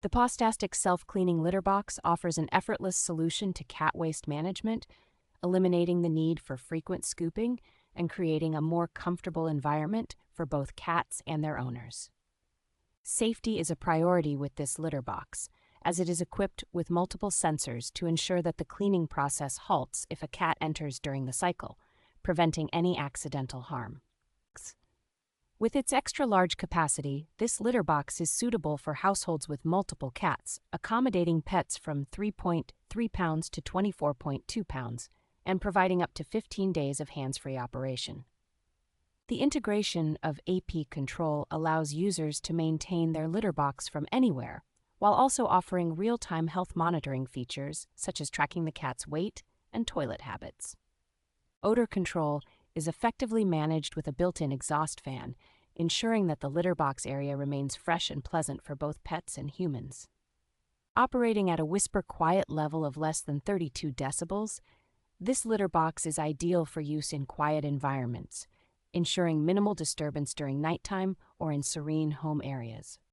The Postastic self-cleaning litter box offers an effortless solution to cat waste management, eliminating the need for frequent scooping and creating a more comfortable environment for both cats and their owners. Safety is a priority with this litter box, as it is equipped with multiple sensors to ensure that the cleaning process halts if a cat enters during the cycle, preventing any accidental harm. With its extra-large capacity, this litter box is suitable for households with multiple cats, accommodating pets from 3.3 pounds to 24.2 pounds, and providing up to 15 days of hands-free operation. The integration of AP Control allows users to maintain their litter box from anywhere, while also offering real-time health monitoring features such as tracking the cat's weight and toilet habits. Odor control is effectively managed with a built-in exhaust fan, ensuring that the litter box area remains fresh and pleasant for both pets and humans. Operating at a whisper-quiet level of less than 32 decibels, this litter box is ideal for use in quiet environments, ensuring minimal disturbance during nighttime or in serene home areas.